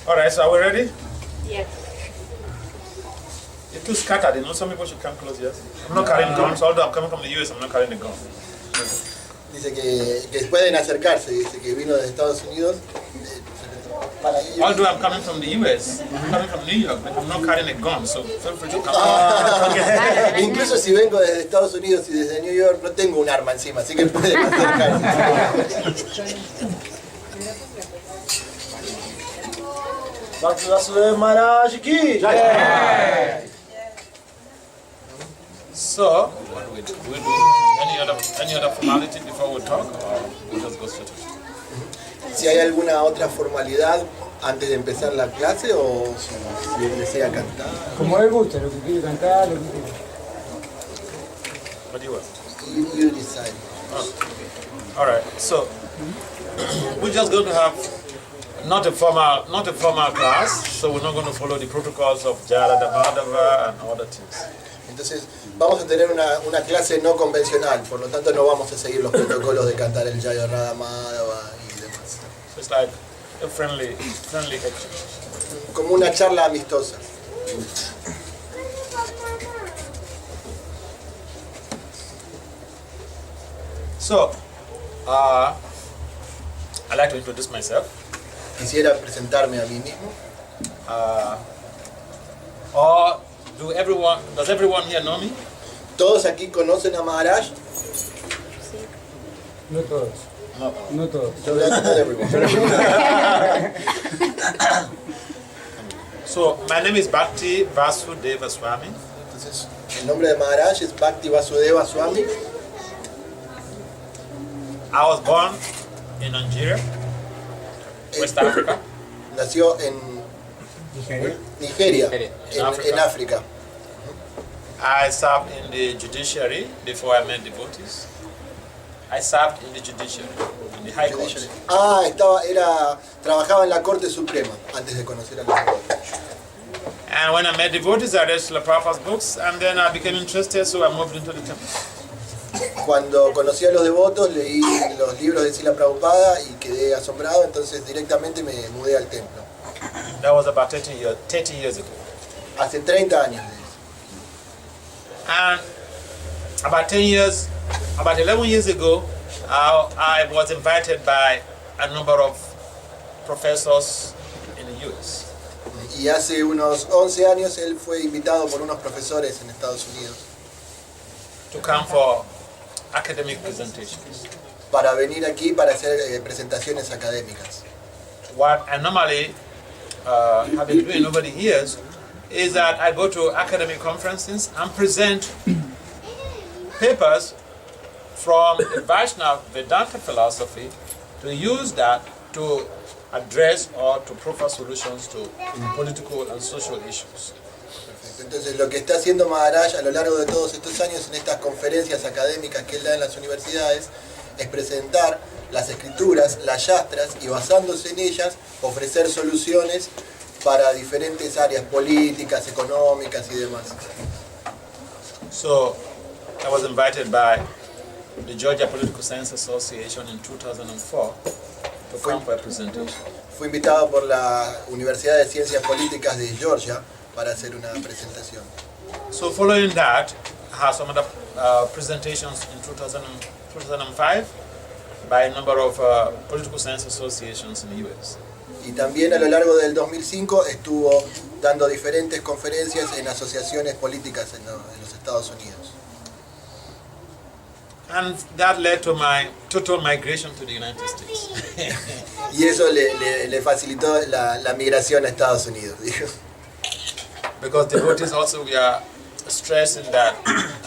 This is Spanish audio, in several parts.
Alright, so are we ready? Yes. You're too scattered, you know, some people should come close, yes? I'm not carrying guns, although I'm coming from the US, I'm not carrying a gun. Dice que pueden acercarse, dice que vino de Estados Unidos. Although I'm coming from the US, I'm coming from New York, but I'm not carrying a gun, so feel free to come. Incluso si vengo desde Estados Unidos y desde New York, no tengo un arma encima, así que pueden acercarse. Bhakti Vasudev Maharaj ki Jai. So, what do we do? We do any other formality before we talk, or we just go straight to it? Si hay alguna otra formalidad antes de empezar la clase o si desea cantar. Como él gusta, lo que quiere cantar, lo que quiere. What do you want? You decide. All right. So we're just going to have not a formal class. So we're not going to follow the protocols of Jayarada Madhava and other things. Entonces vamos a tener una clase no convencional, por lo tanto no vamos a seguir los protocolos de cantar el Jaya Radha Madhava y demás. So it's like a friendly exchange. Como una charla amistosa. So I'd like to introduce myself. Quisiera presentarme a mí mismo. Or does everyone here know me? ¿Todos aquí conocen a Maharaj? No todos. No todos. Not everyone. So my name is Bhakti Vasudeva Swami. Entonces, el nombre de Maharaj es Bhakti Vasudeva Swami. I was born in Nigeria, West Africa. Nació en Nigeria, en África. I served in the judiciary before I met devotees. I served in the judiciary, in the High Court. Trabajaba en la Corte Suprema antes de conocer a los devotos. And when I met devotees, I read Srila Prabhupada's books, and then I became interested, so I moved into the temple. Cuando conocí a los devotos, leí los libros de Srila Prabhupada y quedé asombrado, entonces directamente me mudé al templo. That was about 30 years ago. Hace 30 años. And about 11 years ago, I was invited by a number of professors in the US. Y hace unos 11 años él fue invitado por unos profesores en Estados Unidos to come for academic presentations. Para venir aquí para hacer presentaciones académicas. What I normally have been doing over the years is that I go to academic conferences and present papers from the Vaishnava Vedanta philosophy to use that to address or to proffer solutions to political and social issues. Entonces lo que está haciendo Maharaj a lo largo de todos estos años en estas conferencias académicas que él da en las universidades es presentar las escrituras, las yastras y basándose en ellas ofrecer soluciones para diferentes áreas políticas, económicas y demás. So I was invited by the Georgia Political Science Association in 2004 to come for a presentation. Fue invitado por la Universidad de Ciencias Políticas de Georgia para hacer una presentación. So following that, I had some other presentations in 2005 by a number of political science associations in the US. Y también a lo largo del 2005 estuvo dando diferentes conferencias en asociaciones políticas en los Estados Unidos. And that led to my total migration to the United States. Y eso le facilitó la migración a Estados Unidos, dijo. Because devotees also were stressing that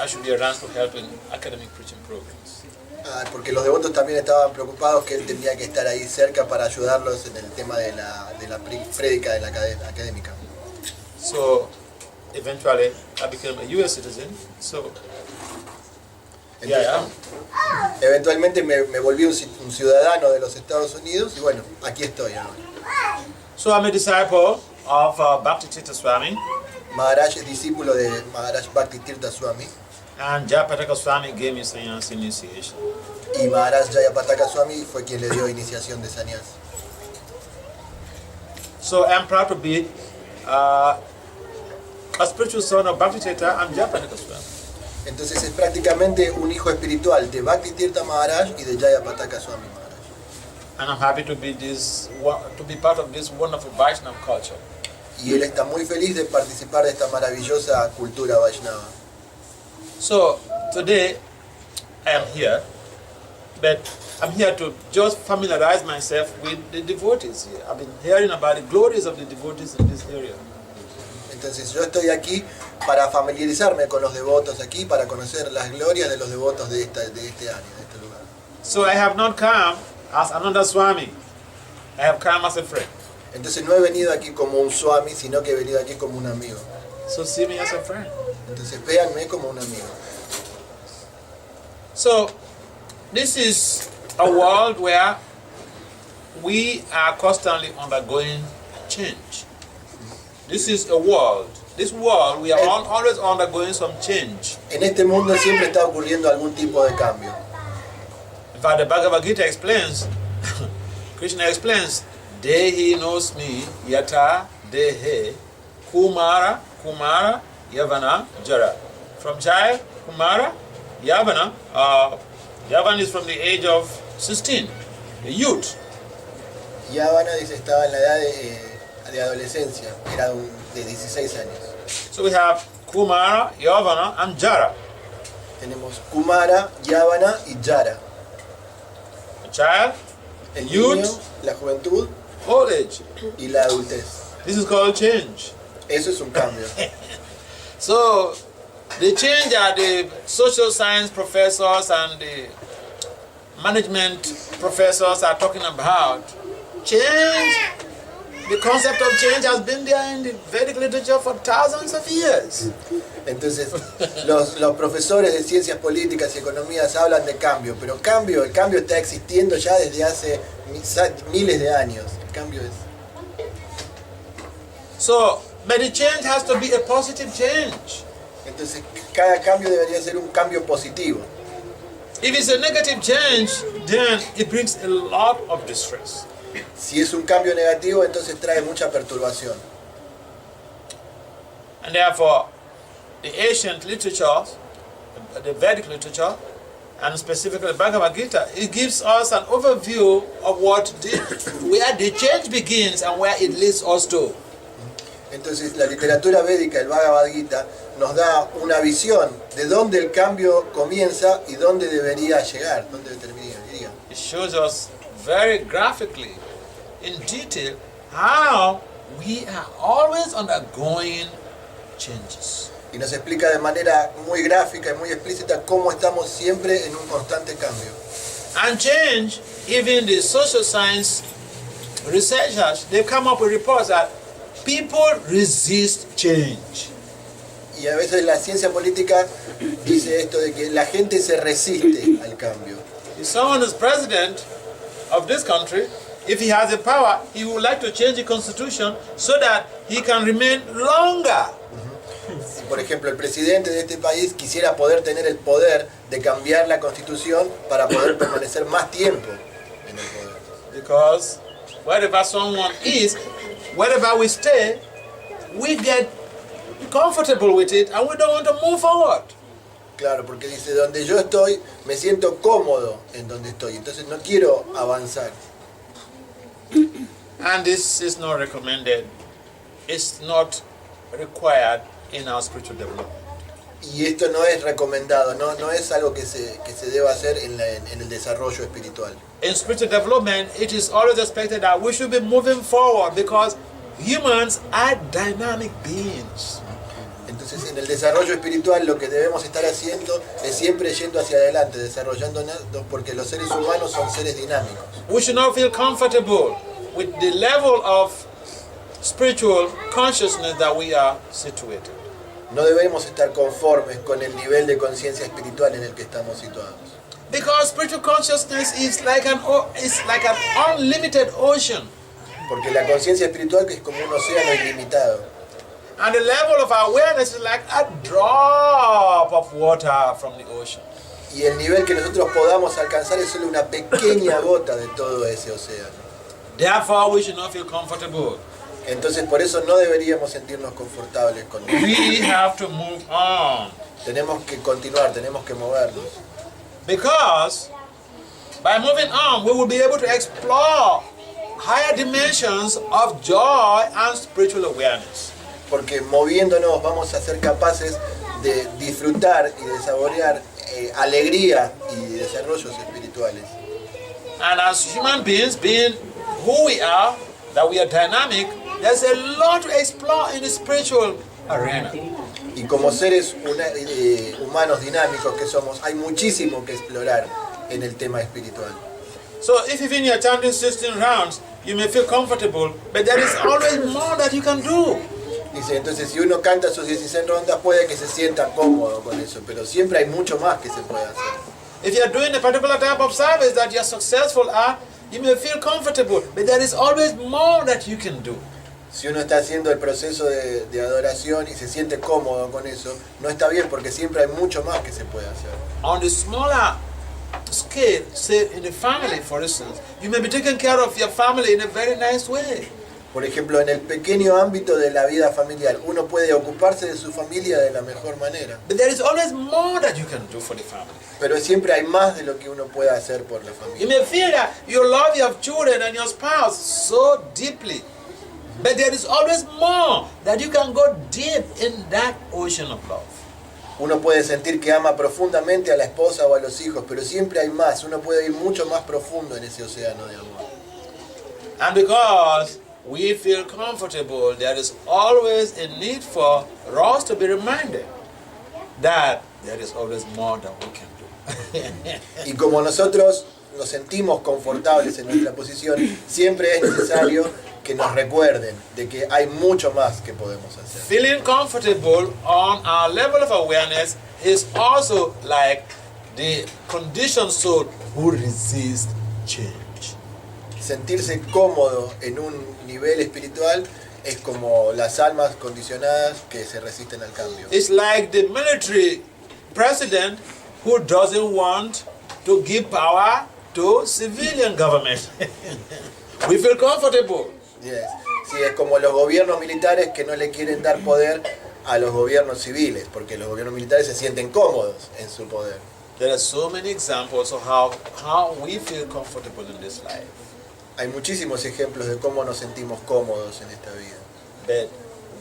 I should be around to help in academic preaching programs. Porque los devotos también estaban preocupados que él tenía que estar ahí cerca para ayudarlos en el tema de la prédica de la académica. So eventually I became a US citizen. So entonces, eventualmente me volví un ciudadano de los Estados Unidos y bueno, aquí estoy ahora. So I'm a disciple of Bhakti Tirtha Swami. Maharaj es discípulo de Maharaj Bhakti Tirtha Swami. And Jayapataka Swami gave me sannyas initiation. Y Maharaj Jayapataka Swami fue quien le dio iniciación de sannyas. So I'm proud to be a spiritual son of Bhakti Tirtha and Jayapataka Swami. Entonces es prácticamente un hijo espiritual de Bhakti Tirtha Maharaj y de Jayapataka Swami Maharaj. And I'm happy to be part of this wonderful Vaishnava culture. Y él está muy feliz de participar de esta maravillosa cultura Vaishnava. So today I am here, but I'm here to just familiarize myself with the devotees here. I've been hearing about the glories of the devotees in this area. Entonces yo estoy aquí para familiarizarme con los devotos aquí, para conocer las glorias de los devotos de este área, de este lugar. So I have not come as another Swami. I have come as a friend. Entonces no he venido aquí como un Swami, sino que he venido aquí como un amigo. So see me as a friend. Entonces véanme como un amigo. So this is a world where we are constantly undergoing change. This is a world. This world, we are always undergoing some change. En este mundo siempre está ocurriendo algún tipo de cambio. In fact, the Bhagavad Gita explains, Krishna explains, Dehi knows me, Yata Dehe, Kumara, Yavana, Jara. From child, Kumara, Yavana, Yavana is from the age of 16, the youth. Yavana dice estaba en la edad de adolescencia, era de 16 años. So we have Kumara, Yavana, and Jara. Tenemos Kumara, Yavana y Jara. A child, El youth, niño, la juventud old age. y la adultez. This is called change. Eso es un cambio. So the change that the social science professors and the management professors are talking about, change, the concept of change has been there in the Vedic literature for thousands of years. Entonces, los profesores de ciencias políticas y economías hablan de cambio, pero el cambio está existiendo ya desde hace miles de años. El cambio es... So, but the change has to be a positive change. Entonces, cada cambio debería ser un cambio positivo. If it's a negative change, then it brings a lot of distress. Si es un cambio negativo, entonces trae mucha perturbación. And therefore, the ancient literatures, the Vedic literature, and specifically the Bhagavad Gita, it gives us an overview of where the change begins and where it leads us to. Entonces, la literatura védica, el Bhagavad Gita, nos da una visión de dónde el cambio comienza y dónde debería llegar, dónde terminaría. It shows us very graphically, in detail, how we are always undergoing changes. Y nos explica de manera muy gráfica y muy explícita cómo estamos siempre en un constante cambio. And change, even the social science researchers, they've come up with reports that people resist change. Y a veces la ciencia política dice esto de que la gente se resiste al cambio. If someone is president of this country, if he has the power, he would like to change the constitution so that he can remain longer. Si, por ejemplo, el presidente de este país quisiera poder tener el poder de cambiar la constitución para poder permanecer más tiempo en el poder. Because wherever someone is, wherever we stay, we get comfortable with it and we don't want to move forward. Claro, porque dice, donde yo estoy, me siento cómodo en donde estoy, entonces no quiero avanzar. And this is not recommended. It's not required in our spiritual development. Y esto no es recomendado, no es algo que se deba hacer en el desarrollo espiritual. In spiritual development, it is always expected that we should be moving forward because humans are dynamic beings. Entonces, en el desarrollo espiritual lo que debemos estar haciendo es siempre yendo hacia adelante, desarrollándonos, porque los seres humanos son seres dinámicos. We should not feel comfortable with the level of spiritual consciousness that we are situated. No debemos estar conformes con el nivel de conciencia espiritual en el que estamos situados. Because spiritual consciousness is like an unlimited ocean. Porque la conciencia espiritual es como un océano ilimitado. And the level of awareness is like a drop of water from the ocean. Y el nivel que nosotros podamos alcanzar es solo una pequeña gota de todo ese océano. Therefore, we should not feel comfortable Entonces por eso no deberíamos sentirnos confortables con eso. We have to move on. Tenemos que continuar, tenemos que movernos. Because by moving on, we will be able to explore higher dimensions of joy and spiritual awareness. Porque moviéndonos vamos a ser capaces de disfrutar y de saborear alegría y desarrollos espirituales. And as human beings, being who we are, that we are dynamic, there's a lot to explore in the spiritual arena. Y como seres humanos dinámicos que somos, hay muchísimo que explorar en el tema espiritual. So if even you're chanting 16 rounds, you may feel comfortable, but there is always more that you can do. Dice, entonces si uno canta sus 16 rondas puede que se sienta cómodo con eso, pero siempre hay mucho más que se puede hacer. If you're doing a particular type of service that you're successful at, you may feel comfortable, but there is always more that you can do. Si uno está haciendo el proceso de adoración y se siente cómodo con eso, no está bien porque siempre hay mucho más que se puede hacer. On the smaller scale, say in the family, for instance, you may be taking care of your family in a very nice way. Por ejemplo, en el pequeño ámbito de la vida familiar, uno puede ocuparse de su familia de la mejor manera. But there is always more that you can do for the family. Pero siempre hay más de lo que uno puede hacer por la You familia. may feel that you love your children and your spouse so deeply, but there is always more that you can go deep in that ocean of love. Uno puede sentir que ama profundamente a la esposa o a los hijos, pero siempre hay más. Uno puede ir mucho más profundo en ese océano de amor. And because we feel comfortable, there is always a need for us to be reminded that there is always more that we can do. Y como nosotros nos sentimos confortables en nuestra posición, siempre es necesario que nos recuerden de que hay mucho más que podemos hacer. Feeling comfortable on our level of awareness is also like the conditioned soul who resists change. Sentirse cómodo en un nivel espiritual es como las almas condicionadas que se resisten al cambio. It's like the military president who doesn't want to give power to civilian government. We feel comfortable. Yes. Sí, es como los gobiernos militares que no le quieren dar poder a los gobiernos civiles, porque los gobiernos militares se sienten cómodos en su poder. There are so many examples of how we feel comfortable in this life. Hay muchísimos ejemplos de cómo nos sentimos cómodos en esta vida. But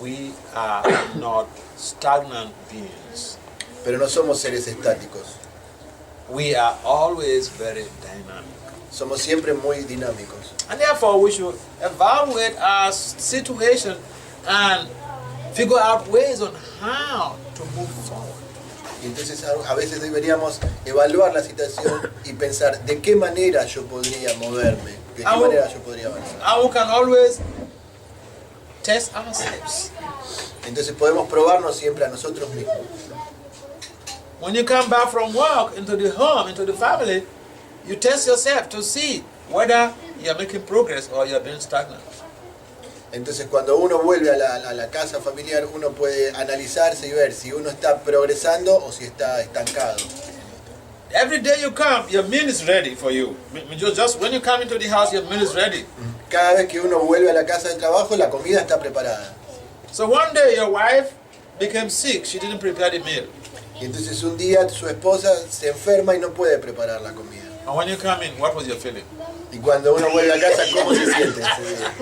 we are not stagnant beings. Pero no somos seres estáticos, We are always very dynamic. somos siempre muy dinámicos. And therefore we should evaluate our situation and figure out ways on how to move forward. Y entonces a veces deberíamos evaluar la situación y pensar de qué manera yo podría moverme, de qué manera yo podría avanzar. And we can always test ourselves. Entonces podemos probarnos siempre a nosotros mismos. When you come back from work into the home, into the family, you test yourself to see whether you're making progress or you're being stagnant. Entonces cuando uno vuelve a la casa familiar, uno puede analizarse y ver si uno está progresando o si está estancado. Every day you come, your meal is ready for you. Just when you come into the house, your meal is ready. Cada vez que uno vuelve a la casa de trabajo, la comida está preparada. So one day your wife became sick, she didn't prepare the meal. Y entonces un día su esposa se enferma y no puede preparar la comida. And when you come in, what was your feeling? Y cuando uno vuelve a casa, ¿cómo se siente ese día?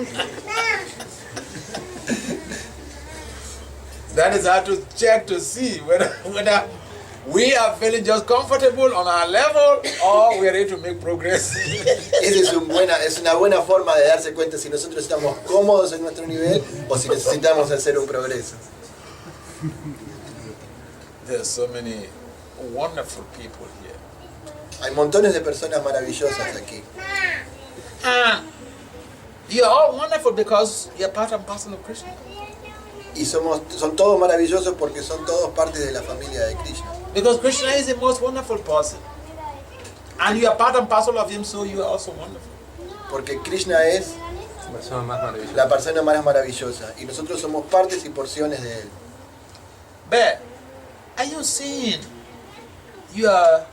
That is how to check to see whether we are feeling just comfortable on our level or we are ready to make progress. Esa es una buena forma de darse cuenta si nosotros estamos cómodos en nuestro nivel o si necesitamos hacer un progreso. There's so many wonderful people here. Hay montones de personas maravillosas aquí. And you're all wonderful because you're part and parcel of Krishna. Y son todos maravillosos porque son todos partes de la familia de Krishna. Because Krishna is the most wonderful person. And you are part and parcel of him, so you are also wonderful. Porque Krishna es la persona más maravillosa y nosotros somos partes y porciones de él. But are you seeing your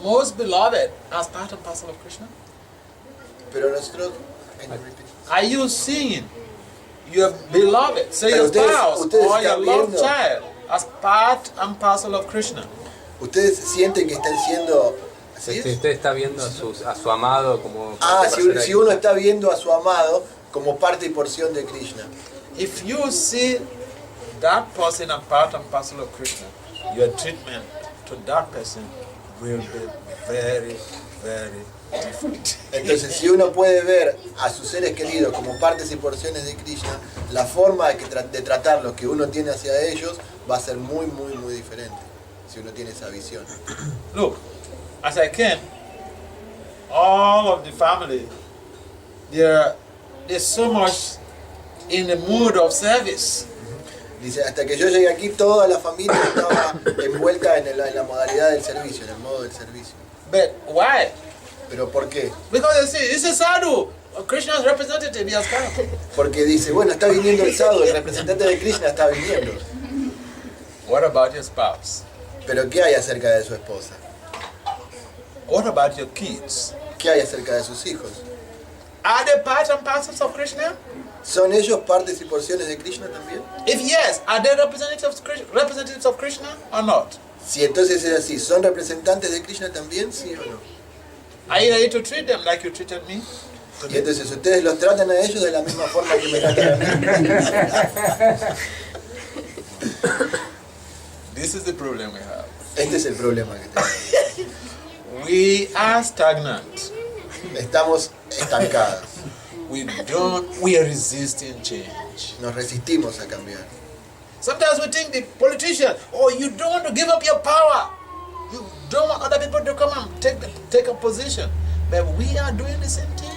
most beloved as part and parcel of Krishna? Pero nosotros Can you repeat? Are you seeing your beloved, say Pero your spouse ustedes or your están loved viendo- child, as part and parcel of Krishna? ¿Ustedes sienten que están siendo... ¿así Si es? usted está viendo a su amado como... Si uno está viendo a su amado como parte y porción de Krishna. If you see that person as part and parcel of Krishna, your treatment to that person will be very, very different. Entonces, si uno puede ver a sus seres queridos como partes y porciones de Krishna, la forma de tratarlos que uno tiene hacia ellos va a ser muy, muy, muy diferente. Si uno tiene esa visión. Look, as I came, all of the family, they're so much in the mood of service. Dice, hasta que yo llegué aquí, toda la familia estaba envuelta en la modalidad del servicio, en el modo del servicio. But why? ¿Pero por qué? Because they say, it's a sadhu, Krishna's representative, he has come. Porque dice, bueno, está viniendo el sadhu, el representante de Krishna está viniendo. What about your spouse? Pero ¿qué hay acerca de su esposa? What about your kids? ¿Qué hay acerca de sus hijos? Are they part and parcels of Krishna? ¿Son ellos partes y porciones de Krishna también? If yes, are they representatives of Krishna or not? Si entonces es así, ¿son representantes de Krishna también, sí o no? Are you ready to treat them like you treated me? Y entonces ustedes los tratan a ellos de la misma forma que me tratan a mí. This is the problem we have. Este es el problema que tenemos. We are stagnant. Estamos estancados. We are resisting change. Nos resistimos a cambiar. Sometimes we think the politician, oh, you don't want to give up your power. You don't want other people to come and take a position. But we are doing the same thing.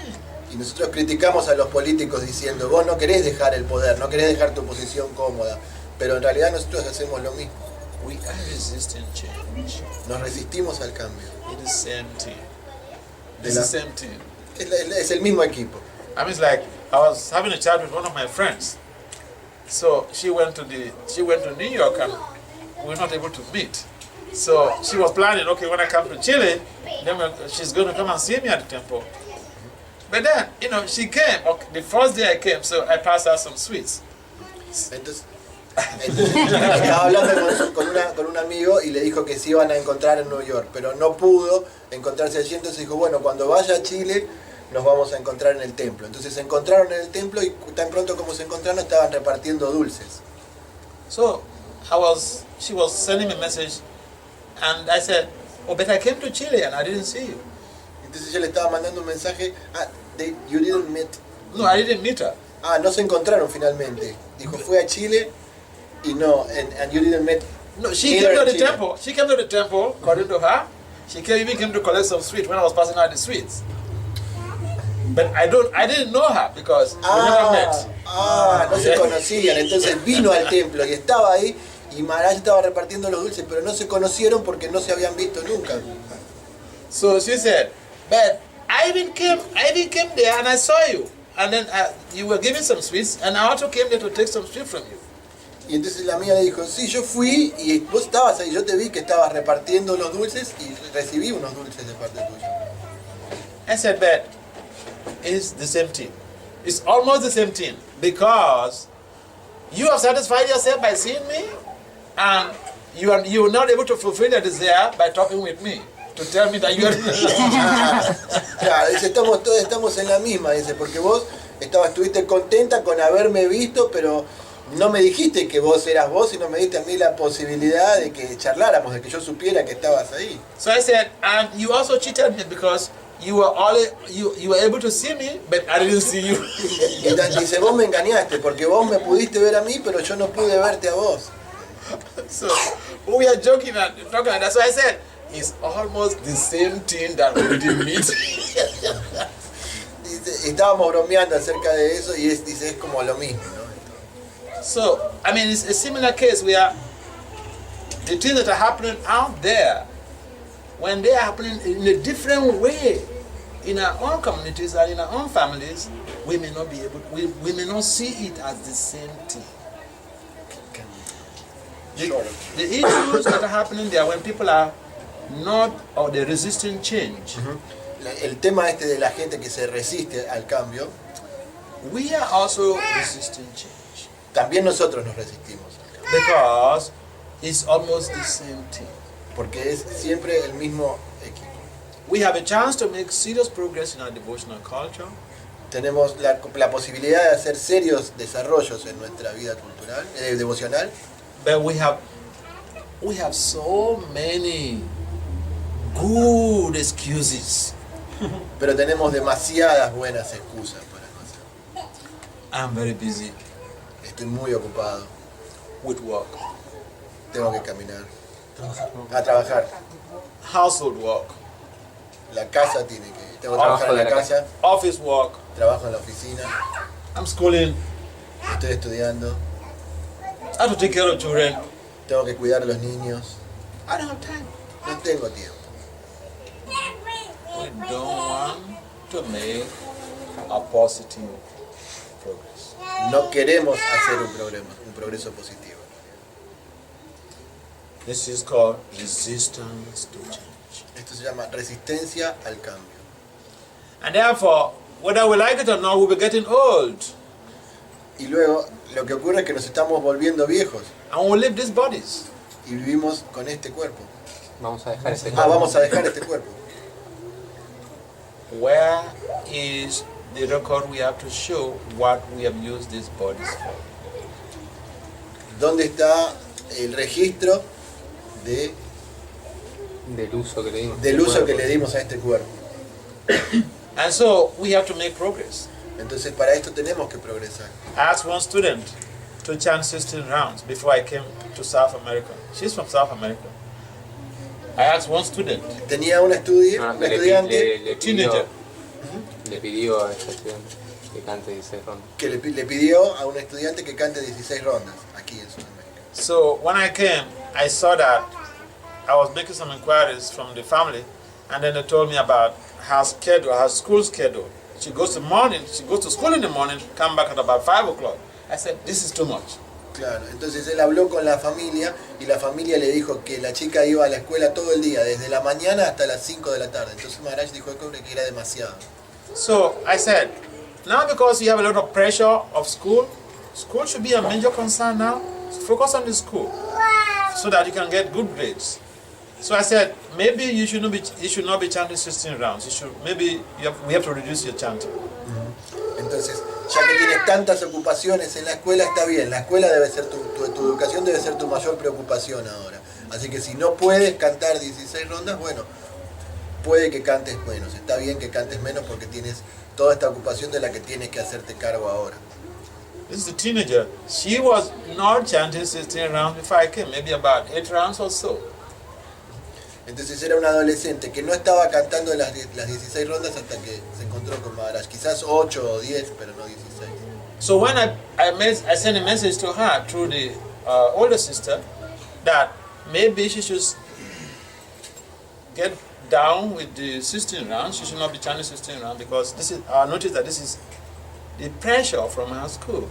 Y nosotros criticamos a los políticos diciendo, vos no querés dejar el poder, no querés dejar tu posición cómoda. Pero en realidad nosotros hacemos lo mismo. We are resisting change. Nos resistimos al cambio. It's the same thing. De It's la- the same thing. Es el mismo equipo. I mean, it's like I was having a chat with one of my friends. So she went to New York and we were not able to meet. So she was planning, okay, when I come to Chile, then she's going to come and see me at the temple. But then, she came. Okay, the first day I came, so I passed her some sweets. Entonces, estaba hablando con un amigo y le dijo que se iban a encontrar en Nueva York, pero no pudo encontrarse allí, entonces dijo, bueno, cuando vaya a Chile nos vamos a encontrar en el templo. Entonces se encontraron en el templo y tan pronto como se encontraron estaban repartiendo dulces. So she was sending me a message, and I said, oh, but I came to Chile and I didn't see you. Entonces yo le estaba mandando un mensaje, you didn't meet. No, I didn't meet her. No se encontraron finalmente. Dijo, fue a Chile y no, and you didn't meet. No, she Neither came to in the Chile. temple. She came to the temple, according to her. She even came to collect some sweets when I was passing out the sweets. But I didn't know her because we never met. No se conocían. Entonces vino al templo y estaba ahí y Maharaj estaba repartiendo los dulces, pero no se conocieron porque no se habían visto nunca. So she said, but I even came there and I saw you. And then you were giving some sweets and I also came there to take some sweets from you. Y entonces la mía le dijo, sí, yo fui y vos estabas ahí, yo te vi que estabas repartiendo los dulces y recibí unos dulces de parte tuya. I said, but it's the same thing. It's almost the same thing because you have satisfied yourself by seeing me and you are not able to fulfill your desire by talking with me to tell me that you are... Claro, dice, todos estamos en la misma, dice, porque vos estuviste contenta con haberme visto, pero no me dijiste que vos eras vos, sino me diste a mí la posibilidad de que charláramos, de que yo supiera que estabas ahí. So I said, and you also cheated me because you were able to see me, but I didn't see you. Y dice, vos me engañaste, porque vos me pudiste ver a mí, pero yo no pude verte a vos. So we are joking and talking, and that's why I said, it's almost the same thing that we didn't meet. Dice, estábamos bromeando acerca de eso y dice, es como lo mismo, ¿no? So, I mean, it's a similar case where the things that are happening out there, when they are happening in a different way in our own communities and in our own families, we may not be able, we may not see it as the same thing. The issues that are happening there when people are not, or they're resisting change, El tema de la gente que se resiste al cambio, we are also resisting change También nosotros nos resistimos, because it's almost the same thing. porque es siempre el mismo equipo. We have a chance to make serious progress in our devotional culture, Tenemos la posibilidad de hacer serios desarrollos en nuestra vida cultural, devocional, but we have so many good excuses. pero tenemos demasiadas buenas excusas para no hacerlo. I'm very busy Estoy muy ocupado, with work, tengo que caminar, a trabajar. household work, La casa tengo que trabajar en la casa, office work, trabajo en la oficina, I'm schooling, estoy estudiando, I have to take care of children. tengo que cuidar a los niños, I don't have time. no tengo tiempo. We don't want to make a positive progress. No queremos hacer un progreso positivo. This is called resistance to change. Esto se llama resistencia al cambio. And therefore, whether we like it or not, we'll be getting old. Y luego lo que ocurre es que nos estamos volviendo viejos And we'll leave these bodies. y vivimos con este cuerpo. Vamos a dejar ese Vamos a dejar este cuerpo. Where is the record we have to show what we have used these bodies for? ¿Dónde está el registro del uso que le dimos. del uso que le dimos a este cuerpo? And so we have to make progress. Entonces para esto tenemos que progresar. I asked one student to chant 16 rounds before I came to South America. She's from South America. I asked one student, Tenía un estudiante teenager, le pidió a este estudiante que cante 16 rondas. que le pidió a un estudiante que cante 16 rondas aquí en Sudamérica. So when I came, I saw that I was making some inquiries from the family, and then they told me about her schedule, her school schedule. She goes to school in the morning, come back at about 5 o'clock. I said, this is too much. Claro, entonces él habló con la familia y la familia le dijo que la chica iba a la escuela todo el día, desde la mañana hasta las 5 de la tarde. Entonces Maharaj dijo que era demasiado. So I said, now because you have a lot of pressure of school should be a major concern now. Focus on the school so that you can get good grades. So I said, maybe you should not be chanting 16 rounds. We have to reduce your chanting. Entonces, ya que tienes tantas ocupaciones en la escuela, está bien. La escuela debe ser tu educación debe ser tu mayor preocupación ahora. Así que si no puedes cantar 16 rondas, bueno, puede que cantes menos. Está bien que cantes menos porque tienes toda esta ocupación de la que tienes que hacerte cargo ahora. This is a teenager. She was not chanting 16 rounds before I came, maybe about 8 rounds or so. Entonces era un adolescente que no estaba cantando las 16 rondas hasta que se encontró con Maharaj. Quizás 8 o 10, pero no 16. So when I sent a message to her through the older sister that maybe she should get down with the 16 rounds. She should not be chanting 16 rounds because I noticed that this is the pressure from her school.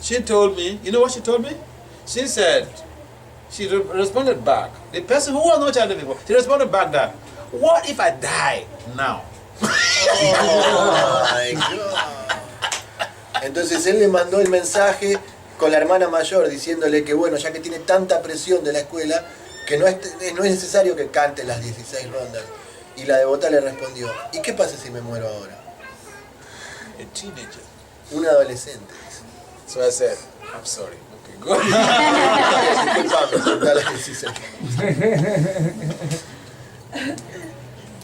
She told me, you know what she told me? She said, she responded back. The person who was not chanting before, she responded back that, what if I die now? Oh my God. Entonces él le mandó el mensaje con la hermana mayor diciéndole que bueno, ya que tiene tanta presión de la escuela, que no es necesario que cante las 16 rondas. Y la devota le respondió, ¿y qué pasa si me muero ahora? A teenager. Un adolescente. So I said, I'm sorry. Okay, go. Disculpame, canta las 16.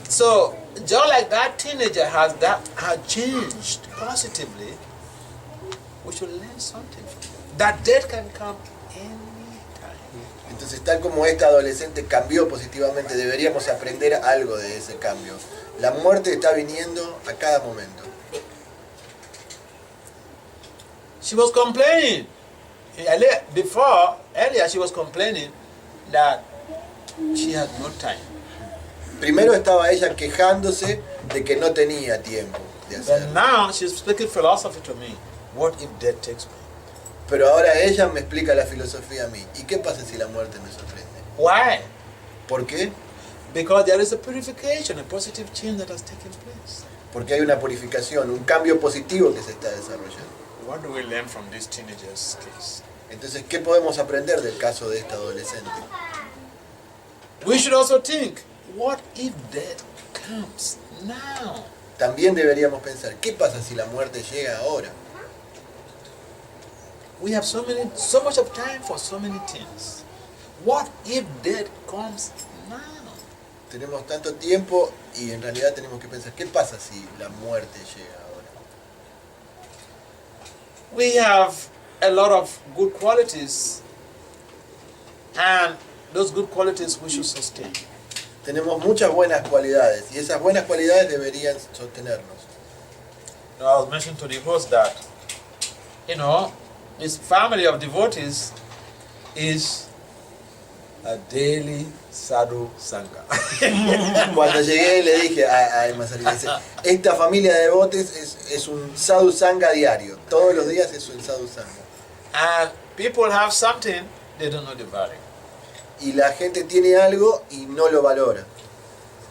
So, just like that teenager has changed positively, we should learn something from it. That death can come anytime. Entonces, tal como esta adolescente cambió positivamente, deberíamos aprender algo de ese cambio. La muerte está viniendo a cada momento. She was complaining. Earlier she was complaining that she had no time. Primero estaba ella quejándose de que no tenía tiempo de But hacerlo. now she's speaking philosophy to me. What if death takes me? Pero ahora ella me explica la filosofía a mí. ¿Y qué pasa si la muerte me sorprende? Why? ¿Por qué? Because there is a purification, a positive change that has taken place. Porque hay una purificación, un cambio positivo que se está desarrollando. What do we learn from this teenager's case? Entonces, ¿qué podemos aprender del caso de esta adolescente? We should also think, what if death comes now? También deberíamos pensar, ¿qué pasa si la muerte llega ahora? We have so much of time for so many things. What if death comes now? Tenemos tanto tiempo y en realidad tenemos que pensar, ¿qué pasa si la muerte llega ahora? We have a lot of good qualities, and those good qualities we should sustain. Tenemos muchas buenas cualidades y esas buenas cualidades deberían sostenernos. I was mentioning to the host that, this family of devotees is a daily sadhu sangha. Cuando llegué le dije a Emma Sarita, esta familia de devotes es un sadhu sangha diario. Todos los días es un sadhu sangha. And people have something, they don't know the value. Y la gente tiene algo y no lo valora.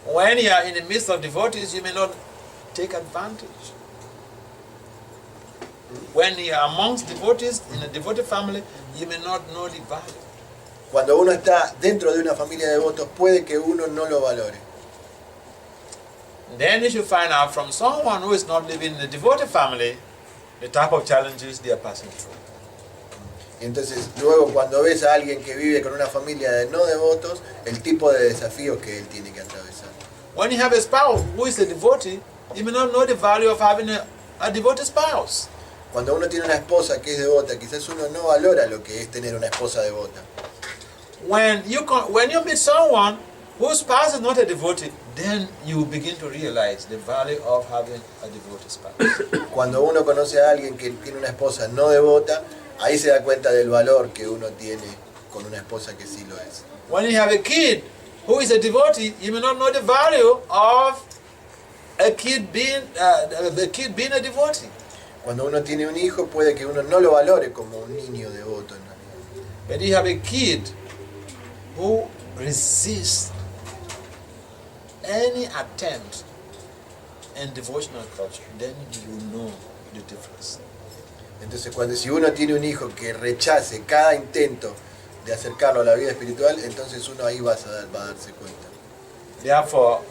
When you are in the midst of devotees, you may not take advantage. When you are amongst devotees, in a devoted family, you may not know the value. Cuando uno está dentro de una familia de devotos, puede que uno no lo valore. Then you should find out from someone who is not living in a devoted family, the type of challenges they are passing through. Entonces, luego cuando ves a alguien que vive con una familia de no devotos, el tipo de desafíos que él tiene que atravesar. When you have a spouse who is a devotee, you may not know the value of having a devoted spouse. Cuando uno tiene una esposa que es devota, quizás uno no valora lo que es tener una esposa devota. When you meet someone whose spouse is not a devotee, then you begin to realize the value of having a devoted spouse. Cuando uno conoce a alguien que tiene una esposa no devota, ahí se da cuenta del valor que uno tiene con una esposa que sí lo es. When you have a kid who is a devotee, you may not know the value of a kid being a devotee. Cuando uno tiene un hijo, puede que uno no lo valore como un niño devoto en realidad. But you have a kid who resists any attempt in devotional culture, then you know the difference. Entonces, si uno tiene un hijo que rechace cada intento de acercarlo a la vida espiritual, entonces uno ahí va a darse cuenta. Therefore,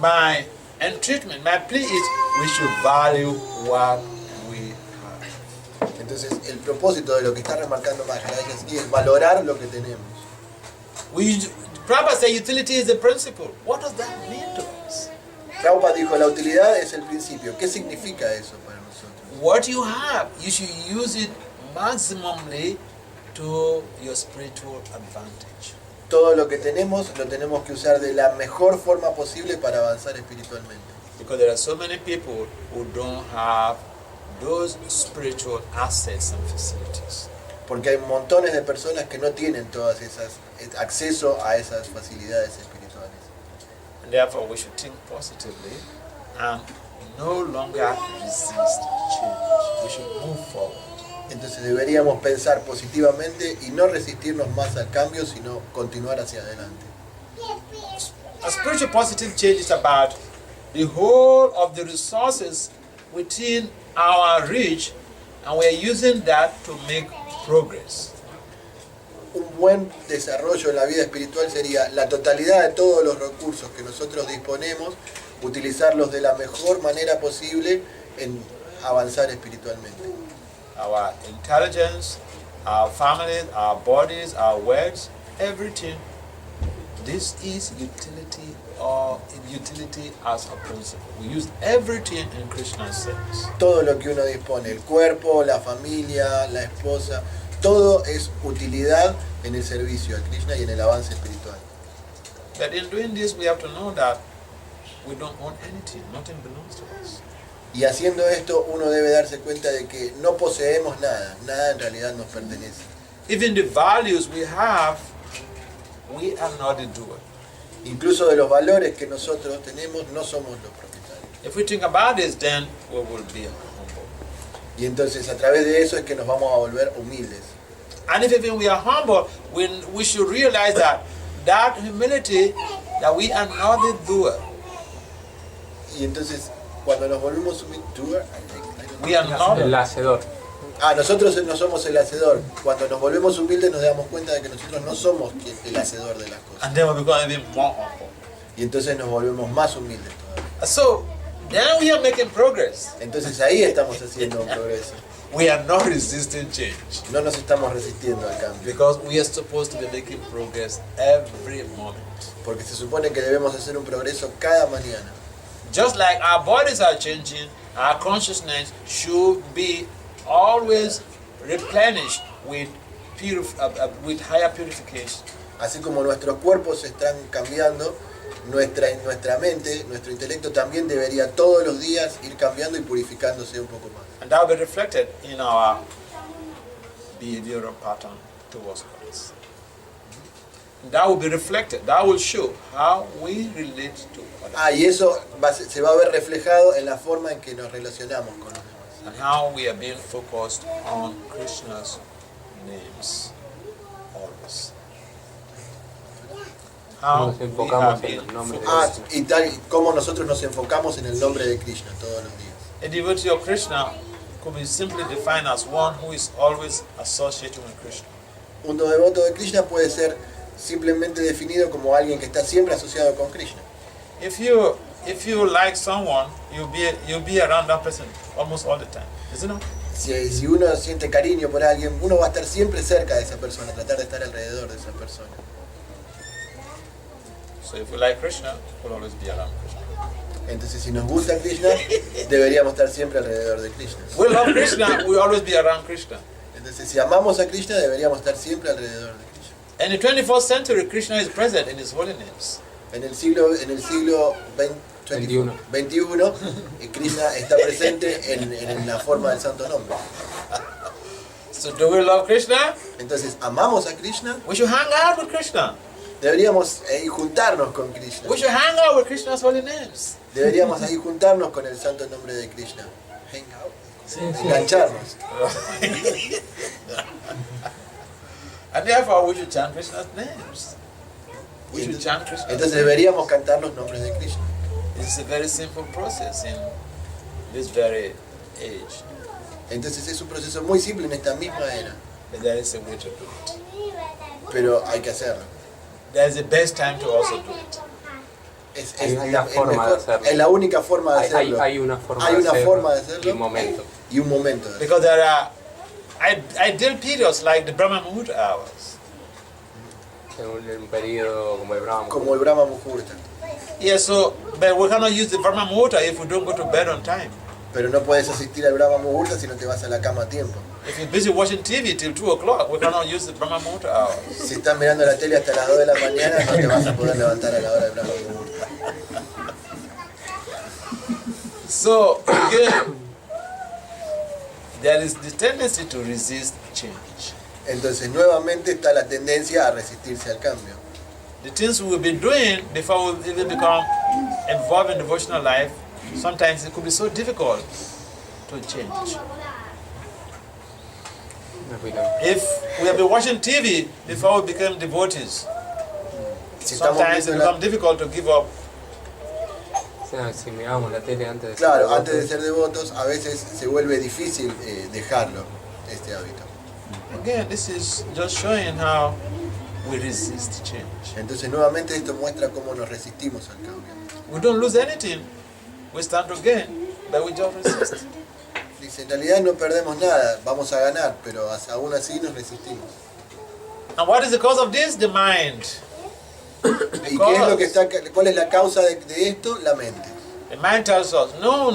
my entreatment, my plea is we should value what we have. Entonces, el propósito de lo que está remarcando Maharaj aquí es valorar lo que tenemos. Prabhupada said utility is the principle. What does that mean to us? Prabhupada dijo, la utilidad es el principio. ¿Qué significa eso para nosotros? What you have, you should use it maximally to your spiritual advantage. Todo lo que tenemos lo tenemos que usar de la mejor forma posible para avanzar espiritualmente. Because there are so many people who don't have those spiritual assets and facilities. Porque hay montones de personas que no tienen todas esas acceso a esas facilidades espirituales. And therefore we should think positively and no longer resist change. We should move forward. Entonces deberíamos pensar positivamente y no resistirnos más al cambio, sino continuar hacia adelante. A spiritual positive change is about the whole of the resources within our reach, and we are using that to make progress. Un buen desarrollo en la vida espiritual sería la totalidad de todos los recursos que nosotros disponemos, utilizarlos de la mejor manera posible en avanzar espiritualmente. Our intelligence, our families, our bodies, our words, everything. This is utility or utility as a principle. We use everything in Krishna's service. Todo lo que uno dispone, el cuerpo, la familia, la esposa, todo es utilidad en el servicio a Krishna y en el avance espiritual. But in doing this, we have to know that we don't own anything. Nothing belongs to us. Y haciendo esto uno debe darse cuenta de que no poseemos nada, nada en realidad nos pertenece. Even the values we have, we are not the doer. Incluso de los valores que nosotros tenemos no somos los propietarios. If we think about this, then we will be humble. Y entonces a través de eso es que nos vamos a volver humildes. And if even we are humble, we should realize that humility, that we are not the doer. Y entonces cuando nos volvemos humildes, we are not. El hacedor. nosotros no somos el hacedor. Cuando nos volvemos humildes nos damos cuenta de que nosotros no somos el hacedor de las cosas. And then we become even more humble. Y entonces nos volvemos más humildes todavía. So then we are making progress. Entonces ahí estamos haciendo un progreso. We are not resisting change No nos estamos resistiendo al cambio. because we are supposed to be making progress every moment. Porque se supone que debemos hacer un progreso cada mañana. Just like our bodies are changing, our consciousness should be always replenished with with higher purification. Así como nuestros cuerpos se están cambiando, nuestra mente, nuestro intelecto también debería todos los días ir cambiando y purificándose un poco más. And that will be reflected in our behavioral pattern towards others. That will be reflected, that will show how we relate to others Y eso se va a ver reflejado en la forma en que nos relacionamos con los demás. and how we are being focused on Krishna's names always. How Nos we enfocamos are en being los nombres de focused. Y tal y como nosotros nos enfocamos en el nombre de Krishna todos los días. A devotee of Krishna could be simply defined as one who is always associated with Krishna. Un devoto de Krishna puede ser simplemente definido como alguien que está siempre asociado con Krishna. If you like someone, you'll be around that person almost all the time, isn't it? Si uno siente cariño por alguien, uno va a estar siempre cerca de esa persona, tratar de estar alrededor de esa persona. So if we like Krishna, we'll always be around Krishna. Entonces, si nos gusta Krishna, deberíamos estar siempre alrededor de Krishna. We love Krishna, we always be around Krishna. Entonces, si amamos a Krishna, deberíamos estar siempre alrededor de Krishna. In the 21st century, Krishna is present in his holy names. En el siglo XXI, Krishna está presente en la forma del santo nombre. So do we love Krishna? Entonces, amamos a Krishna, We should hang out with Krishna. deberíamos juntarnos con Krishna. We should hang out with Krishna's holy names. Deberíamos ahí juntarnos con el santo nombre de Krishna. Hang out. Engancharnos. And therefore, we should chant Krishna's names. We should chant Krishna's Entonces names. deberíamos cantar los nombres de Krishna. This is a very simple process in this very age. Entonces es un proceso muy simple en esta misma era, But there is a way to do it. pero hay que hacerlo. There is the best time to also do it. Hay una forma de hacerlo. Es la única forma de hacerlo. Hay una forma Hay de una hacerlo forma de hacerlo y un momento. y un momento de hacerlo. Because there are ideal periods like the Brahma Muhurta hours. En un periodo como el Brahma. Como el Brahma Muhurta. Yeah, so, but we cannot use the Brahma Muhurta if we don't go to bed on time. Pero no puedes asistir al Brahma Muhurta si no te vas a la cama a tiempo. If you're busy watching TV till 2 o'clock, we cannot use the Brahma Muhurta hours. Si estás mirando la tele hasta las 2 de la mañana, no te vas a poder levantar a la hora del Brahma Muhurta. So, again, there is the tendency to resist change. Entonces nuevamente está la tendencia a resistirse al cambio. The things we've been doing before we even become involved in devotional life, sometimes it could be so difficult to change. If we have been watching TV before we became devotees, Si estamos sometimes it viendo la- becomes difficult to give up. O sea, si mirábamos la tele antes de ser Claro, devotos, antes de ser devotos a veces se vuelve difícil dejarlo, este hábito. Again, this is just showing how we resist change. Entonces nuevamente esto muestra cómo nos resistimos al cambio. We don't lose anything, we stand to gain, but we just resist. Dice, en realidad no perdemos nada, vamos a ganar, pero aún así nos resistimos. And what is the cause of this? The mind. ¿Y qué es lo que está, cuál es la causa de esto? La mente. The mind tells us, no.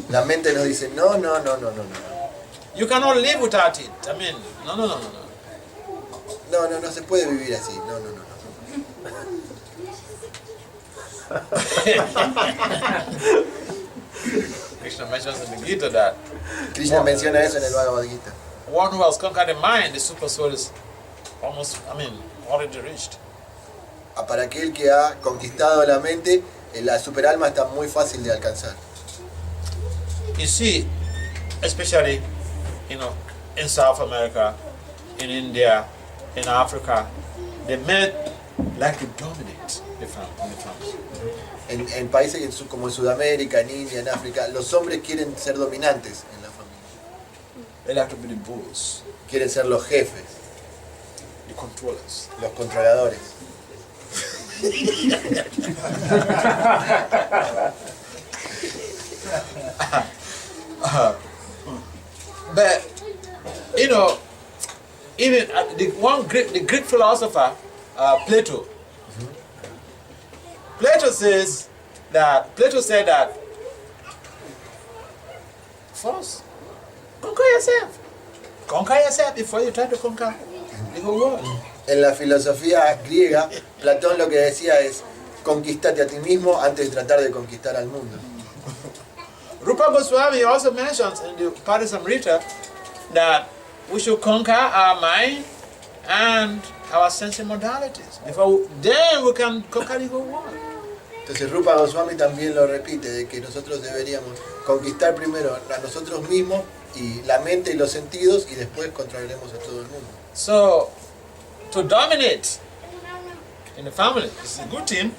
La mente nos dice, no. You cannot live without it. I mean, no. No se puede vivir así, no. Krishna mentions in the Gita that Krishna menciona eso en el Bhagavad Gita. one who has conquered the mind, the super soul is already reached. Para aquel que ha conquistado la mente, la superalma está muy fácil de alcanzar. You see, especially, in South America, in India, in Africa, the men like to dominate the family. En países como en Sudamérica, en India, en África, los hombres quieren ser dominantes en la familia. They like to be the boss, Quieren ser los jefes, the controllers. los controladores. But you know, even the Greek philosopher Plato. Plato said that first conquer yourself. Conquer yourself before you try to conquer the whole world. En la filosofía griega, Platón lo que decía es: conquístate a ti mismo antes de tratar de conquistar al mundo. Rupa Goswami also mentions in the Parisamrita that we should conquer our mind and our sense modalities. Then we can conquer the whole world. Entonces Rupa Goswami también lo repite, de que nosotros deberíamos conquistar primero a nosotros mismos y la mente y los sentidos, y después controlaremos a todo el mundo. So, to dominate in the family is a good thing.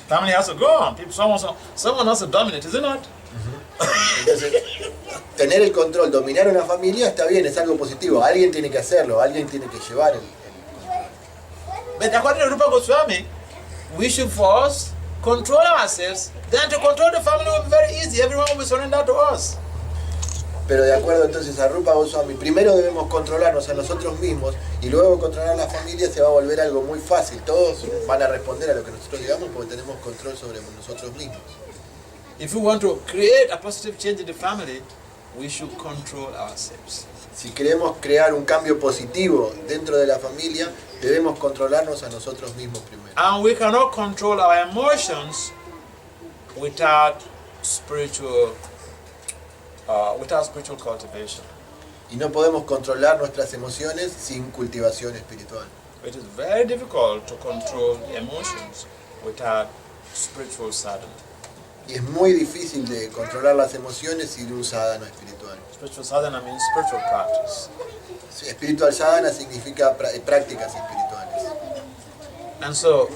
Family has to go on. Someone has to dominate, is it not? Entonces, tener el control, dominar una familia está bien, es algo positivo. Alguien tiene que hacerlo, alguien tiene que llevar el But according to Rupa Goswami, we should first control ourselves. Then to control the family will be very easy. Everyone will be surrendered to us. Pero de acuerdo entonces a Rupa Goswami, primero debemos controlarnos a nosotros mismos y luego controlar a la familia se va a volver algo muy fácil. Todos van a responder a lo que nosotros digamos porque tenemos control sobre nosotros mismos. If we want to create a positive change in the family, we should control ourselves. Si queremos crear un cambio positivo dentro de la familia, debemos controlarnos a nosotros mismos primero. And we cannot control our emotions without spiritual cultivation. Y no podemos controlar nuestras emociones sin cultivación espiritual. It is very difficult to control emotions without spiritual sadhana. Y es muy difícil de controlar las emociones sin un sadhana espiritual. Spiritual sadhana means spiritual practice. Espiritual sadhana significa prácticas espirituales. And so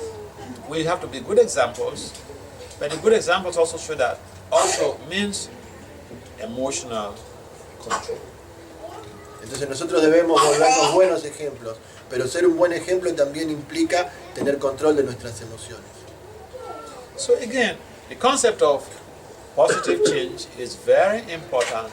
we have to be good examples, but the good examples also show that also means emotional control. Entonces nosotros debemos volvernos buenos ejemplos, pero ser un buen ejemplo también implica tener control de nuestras emociones. So again, the concept of positive change is very important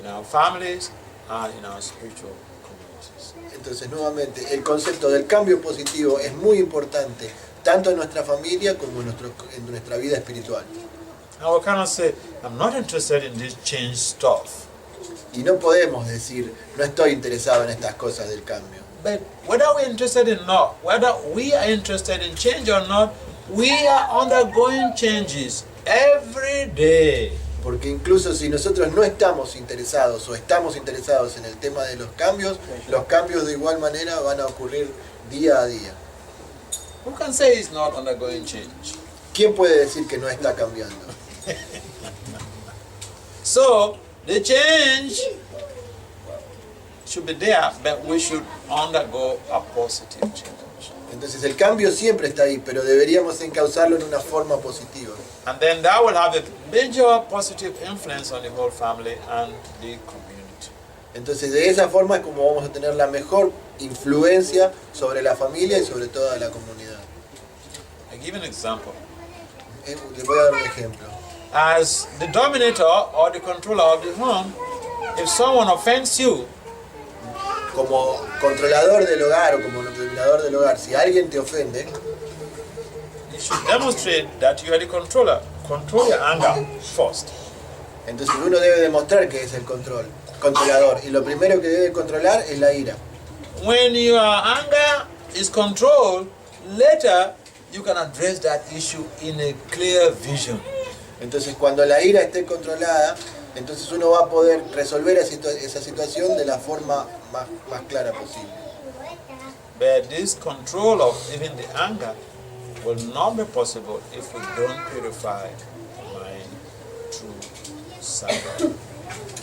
in our families and in our spiritual communities. Entonces nuevamente, el concepto del cambio positivo es muy importante, tanto en nuestra familia como en nuestra vida espiritual. Now we cannot say, I'm not interested in this change stuff. Y no podemos decir, no estoy interesado en estas cosas del cambio. But whether we're interested in not, whether we are interested in change or not, we are undergoing changes every day. Porque incluso si nosotros no estamos interesados o estamos interesados en el tema de los cambios de igual manera van a ocurrir día a día. Who can say it's not undergoing change? ¿Quién puede decir que no está cambiando? So, the change should be there, but we should undergo a positive change. Entonces el cambio siempre está ahí, pero deberíamos encauzarlo en una forma positiva. And then that will have a major positive influence on the whole family and the community. Entonces de esa forma es como vamos a tener la mejor influencia sobre la familia y sobre toda la comunidad. I give an example. Les voy a dar un ejemplo. As the dominator or the controller of the home, if someone offends you, Como controlador del hogar o como dominador del hogar, si alguien te ofende, you should demonstrate that you are the controller. Control your anger first. entonces uno debe demostrar que es el controlador. Y lo primero que debe controlar es la ira. When your anger is controlled, later you can address that issue in a clear vision. Entonces cuando la ira esté controlada, entonces uno va a poder resolver esa situación de la forma más clara posible. But this control of even the anger will not be possible if we don't purify the mind through sadhana.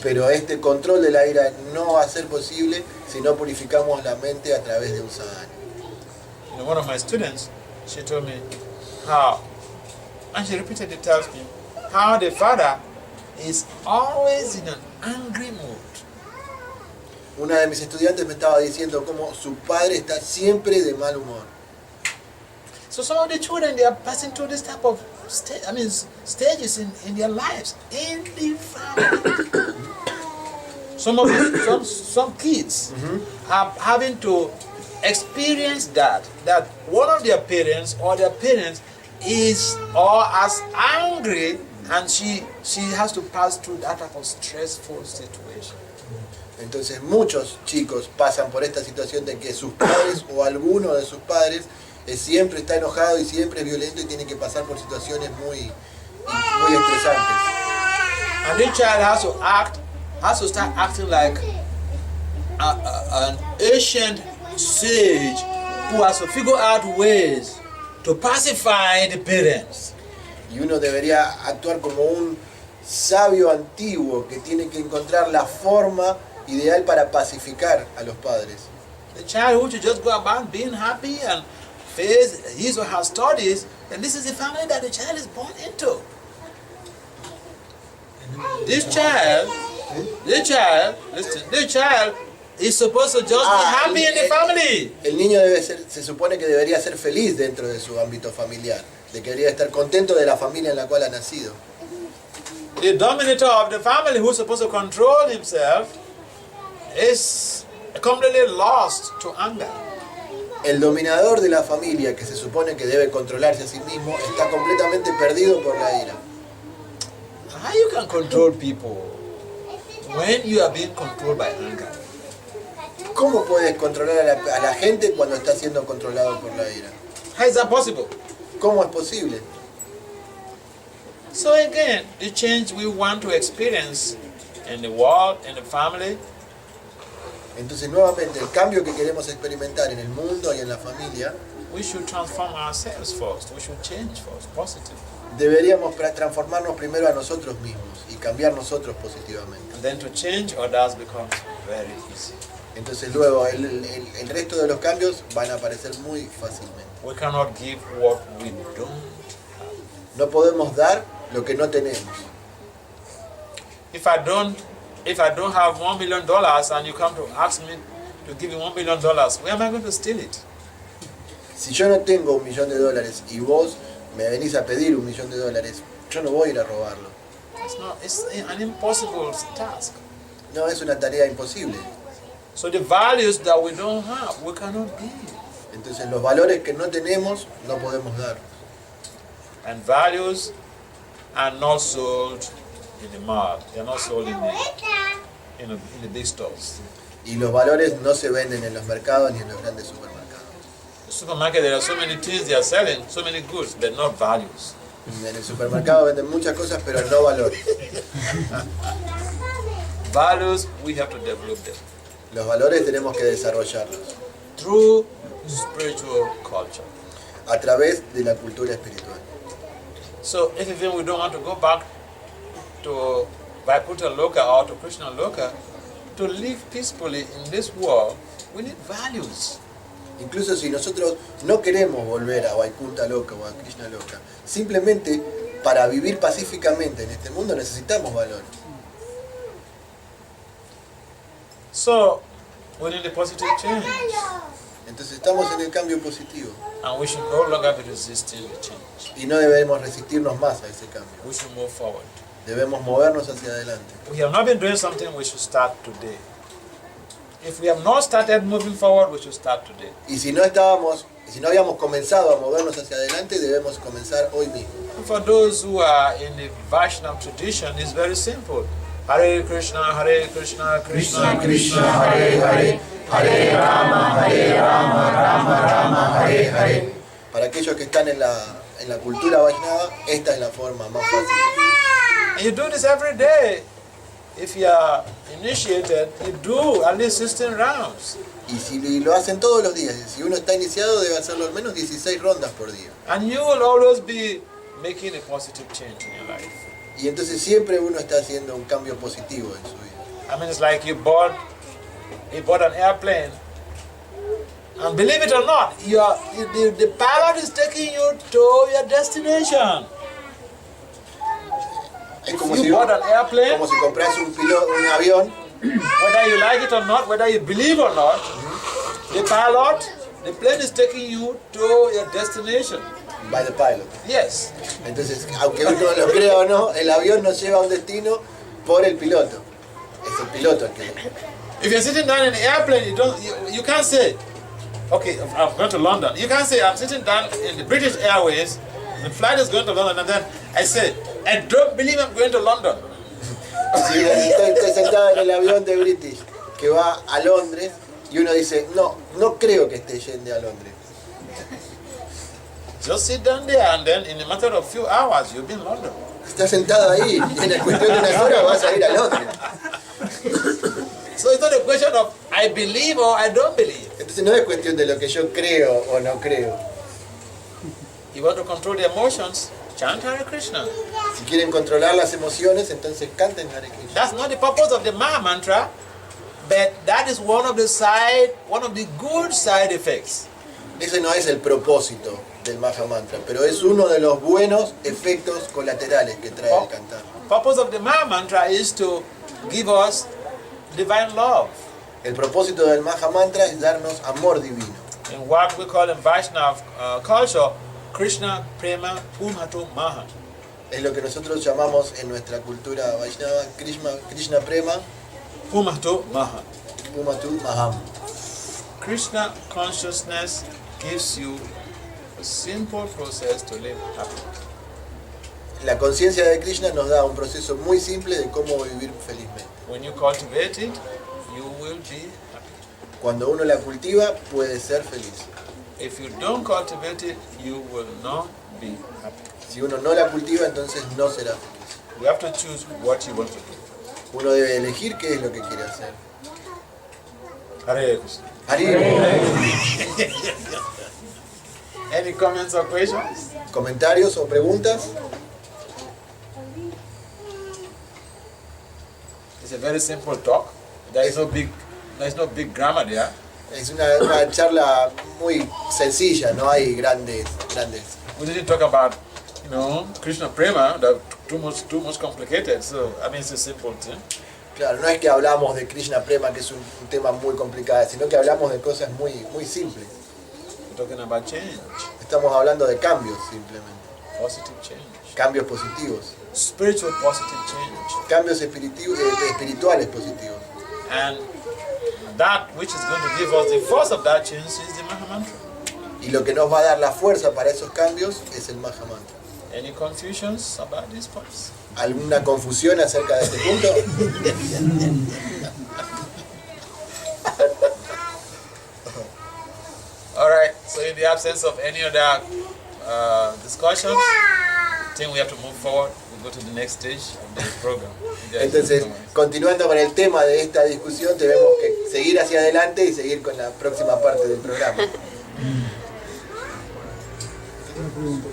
Pero este control de la ira no va a ser posible si no purificamos la mente a través de un sadhana. You know, one of my students, she told me how And she repeatedly tells me how the father is always in an angry mood. Una de mis estudiantes me estaba diciendo cómo su padre está siempre de mal humor. So some of the children, they are passing through this type of stages in their lives, in the family. Some kids are having to experience that one of their parents or their parents is or as angry, and she has to pass through that type of stressful situation. Entonces muchos chicos pasan por esta situación de que sus padres o alguno de sus padres siempre está enojado y siempre es violento y tiene que pasar por situaciones muy estresantes. And this child has to start acting like an ancient sage who has to figure out ways to pacify the parents. Y uno debería actuar como un sabio antiguo que tiene que encontrar la forma ideal para pacificar a los padres. The child who should just go about being happy and face his or her studies, and this is the family that the child is born into. This child is supposed to just be happy in the family. El niño se supone que debería ser feliz dentro de su ámbito familiar, de que debería estar contento de la familia en la cual ha nacido. The dominator of the family, who's supposed to control himself, is completely lost to anger. El dominador de la familia, que se supone que debe controlarse a sí mismo, está completamente perdido por la ira. How you can control people when you are being controlled by anger? ¿Cómo puedes controlar a la gente cuando está siendo controlado por la ira? How is that possible? ¿Cómo es posible? So again, the change we want to experience in the world, in the family, Entonces nuevamente el cambio que queremos experimentar en el mundo y en la familia, we should transform ourselves first. We should change first, positive. deberíamos transformarnos primero a nosotros mismos y cambiar nosotros positivamente. And then to change others becomes very easy. Entonces luego el resto de los cambios van a aparecer muy fácilmente. We cannot give what we don't. No podemos dar lo que no tenemos. If I don't have $1 million and you come to ask me to give you $1 million, where am I going to steal it? Si yo no tengo $1 millón y vos me venís a pedir $1 millón, yo no voy a ir a robarlo. It's an impossible task. No, es una tarea imposible. So the values that we don't have, we cannot give. Entonces los valores que no tenemos, no podemos dar. And values are not sold in the mall. They are not sold in the big stores. Y los valores no se venden en los mercados ni en los grandes supermercados. In the supermarket, there are so many things they are selling, so many goods, but not values. En el supermercado venden muchas cosas, pero no valores. Values, we have to develop them Los valores tenemos que desarrollarlos through spiritual culture. a través de la cultura espiritual. So if even we don't want to go back to Vaikuntha Loka or to Krishna Loka, to live peacefully in this world, we need values. Incluso si nosotros no queremos volver a Vaikuntha Loka o a Krishna Loka, simplemente para vivir pacíficamente en este mundo necesitamos valores. So we need a positive change, Entonces estamos en el cambio positivo and we should no longer be resisting the change. y no debemos resistirnos más a ese cambio. We should move forward. Debemos movernos hacia adelante. We have not been doing something, we should start today. If we have not started moving forward, we should start today. Y si no habíamos comenzado a movernos hacia adelante, debemos comenzar hoy mismo. And for those who are in the Vaishnava tradition, it's very simple. Hare Krishna, Krishna Krishna, Hare Hare, Hare Rama, Rama Rama, Hare Hare. Para aquellos que están en la cultura Vaishnava, esta es la forma más fácil. And you do this every day. If you are initiated, you do at least 16 rounds. Y si lo hacen todos los días, si uno está iniciado, debe hacerlo al menos 16 rondas por día. And you will always be making a positive change in your life. Y entonces siempre uno está haciendo un cambio positivo en su vida. I mean, it's like you bought an airplane, and believe it or not, the pilot is taking you to your destination. Es como you si, bought an airplane, como si compras un avión, whether you like it or not, whether you believe or not, the pilot, the plane is taking you to your destination. by the pilot. Yes. Entonces, aunque uno lo crea o no, el avión nos lleva a un destino por el piloto. Es el piloto el que... If you're sitting down in an airplane, you can't say, okay, I'm going to London. You can't say, I'm sitting down in the British Airways, the flight is going to London, and then I say, I don't believe I'm going to London. Si estoy sentado en el avión de British que va a Londres y uno dice, no creo que esté yendo a Londres. Just sit down there, and then in a matter of few hours, you'll be in London. Estás sentado ahí y en cuestión de unas horas vas a ir a Londres. So it's not a question of I believe or I don't believe. Entonces no es cuestión de lo que yo creo o no creo. You want to control the emotions, chant Hare Krishna. Si quieren controlar las emociones, entonces canten Hare Krishna. That's not the purpose of the Maha Mantra, but that is one of the good side effects. Ese no es el propósito del Maha Mantra, pero es uno de los buenos efectos colaterales que trae el cantar. Purpose of the Maha Mantra is to give us divine love. El propósito del Maha Mantra es darnos amor divino. In what we call in Vaishnava culture, Krishna Prema Pumatu Maha. Es lo que nosotros llamamos en nuestra cultura Vaishnava Krishna Prema Pumatu Maha. Pumatu Maham. Krishna consciousness gives you a simple process to live happy. La conciencia de Krishna nos da un proceso muy simple de cómo vivir felizmente. When you cultivate it, you will be happy. Cuando uno la cultiva, puede ser feliz. If you don't cultivate it, you will not be happy. Si uno no la cultiva, entonces no será feliz. You have to choose what you want to do. Uno debe elegir qué es lo que quiere hacer. Hare Krishna. Any comments or questions? ¿Comentarios o preguntas? It's a very simple talk. There is no big grammar there. Es una charla muy sencilla, no hay grandes. We didn't talk about, Krishna Prema, that too much complicated. So I mean, it's a simple thing. Claro, no es que hablamos de Krishna Prema, que es un tema muy complicado, sino que hablamos de cosas muy simples. We're talking about change, Estamos hablando de cambios, simplemente. positive change, Cambios positivos. spiritual positive change, Cambios espirituales positivos. and that which is going to give us the force of that change is the Maha Mantra. Y lo que nos va a dar la fuerza para esos cambios es el Maha Mantra. Any confusions about these points? ¿Alguna confusión acerca de este punto? All right. So in the absence of any other discussions, I think we have to move forward. We go to the next stage of the program. Entonces, continuando con el tema de esta discusión, tenemos que seguir hacia adelante y seguir con la próxima parte del programa. Una pregunta.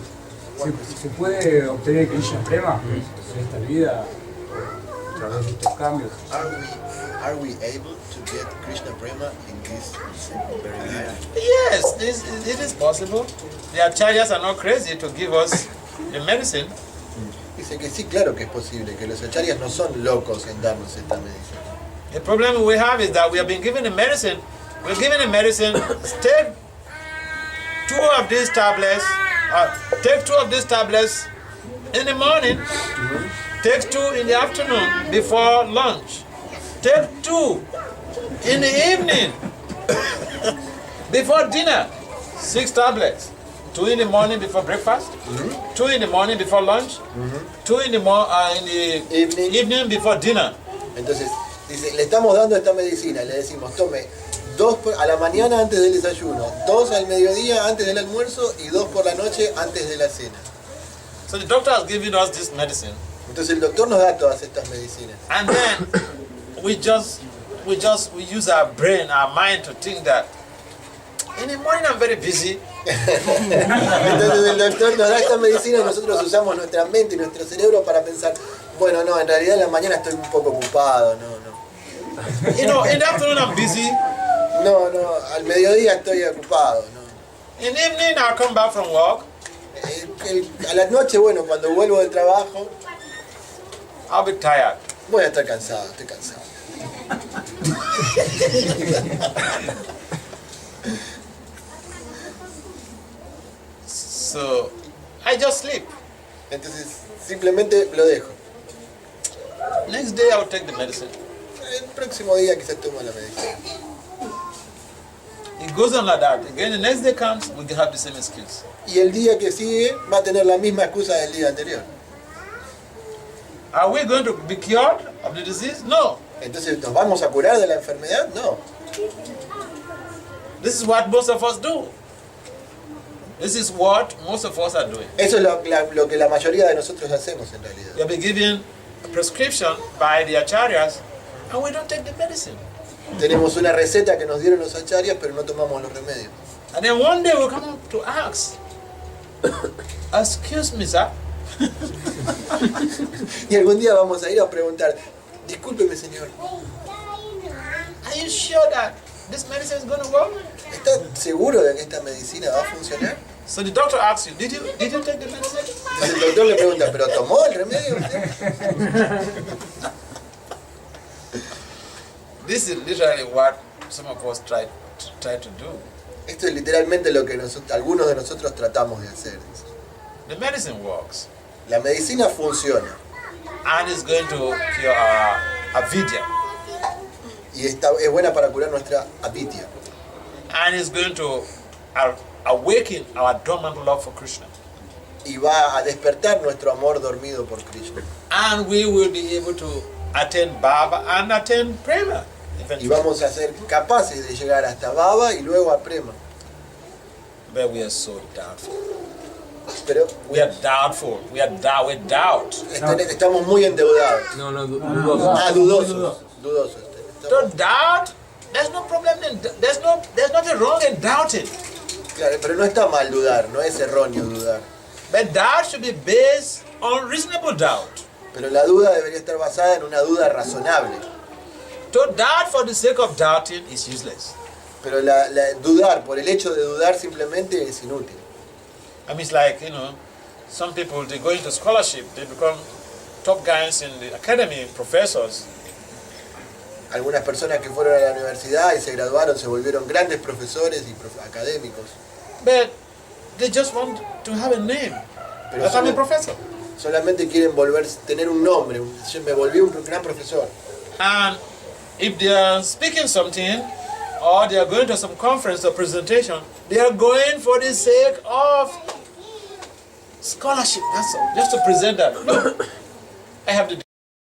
¿Se puede obtener Krishna Prema en esta vida a través de estos cambios? Are we able to get Krishna Prema in this very life? Yes, it is possible. The acharyas are not crazy to give us the medicine. Dice que sí, claro que es posible, que los acharyas no son locos en darnos esta medicina. The problem we have is that we have been given the medicine. We're given the medicine. Take two of these tablets. Take 2 of these tablets in the morning. Take 2 in the afternoon before lunch. Take 2 in the evening before dinner. 6 tablets. 2 in the morning before breakfast. 2 in the morning before lunch. 2 in the evening before dinner. Entonces, dice, le estamos dando esta medicina, le decimos, tome 2 a la mañana antes del desayuno, 2 al mediodía antes del almuerzo y 2 por la noche antes de la cena. So the doctor has given us this medicine, Entonces el doctor nos da todas estas medicinas. and then we use our brain, our mind to think that in the morning I'm very busy. Entonces el doctor nos da esta medicina y nosotros usamos nuestra mente y nuestro cerebro para pensar, bueno, no, en realidad en la mañana estoy un poco ocupado, no. In the afternoon I'm busy. No, al mediodía estoy ocupado, no. In the evening I'll come back from work. A la noche, bueno, cuando vuelvo del trabajo, I'll be tired. Voy a estar cansado, estoy cansado. So I just sleep. Entonces simplemente lo dejo. Next day I'll take the medicine. El próximo día quizás tomo la medicina. It goes on like that. Again, the next day comes, we can have the same excuse. Y el día que sigue va a tener la misma excusa del día anterior. Are we going to be cured of the disease? No. Entonces, ¿nos vamos a curar de la enfermedad? No. This is what most of us do. This is what most of us are doing. Eso es lo que la mayoría de nosotros hacemos en realidad. We have been given a prescription by the acharyas and we don't take the medicine. Tenemos una receta que nos dieron los acharyas, pero no tomamos los remedios. And then one day we'll come up to ask, excuse me, sir, Y algún día vamos a ir a preguntar, discúlpeme señor, are you sure that this medicine is going to work? ¿está seguro de que esta medicina va a funcionar? So the doctor asks you, did you take the medicine? Entonces el doctor le pregunta, ¿pero tomó el remedio usted? This is literally what some of us try to do. Esto es literalmente lo que algunos de nosotros tratamos de hacer. The medicine works La medicina funciona and it's going to cure our avidya y es buena para curar nuestra avidya and it's going to awaken our dormant love for Krishna. y va a despertar nuestro amor dormido por Krishna. And we will be able to attain Baba and attain Prema. Y Eventually. vamos a ser capaces de llegar hasta Baba y luego a Prema. But we are so doubtful. Pero We are doubtful. We doubt. estamos muy endeudados. No, dudoso. Dudosos. Don't doubt. There's no problem in there's nothing wrong in doubting. Claro, pero no está mal dudar, no es erróneo dudar. But doubt should be based on reasonable doubt. Pero la duda debería estar basada en una duda razonable. To doubt for the sake of doubting is useless. Pero dudar por el hecho de dudar simplemente es inútil. I mean, it's like, some people, they go into scholarship, they become top guys in the academy, professors. Algunas personas que fueron a la universidad y se graduaron se volvieron grandes profesores y académicos. But they just want to have a name. Pero Like I'm a professor. solamente quieren tener un nombre. Yo me volví un gran profesor. And if they are speaking something, or they are going to some conference or presentation, they are going for the sake of scholarship, that's all, just to present that. No, I have the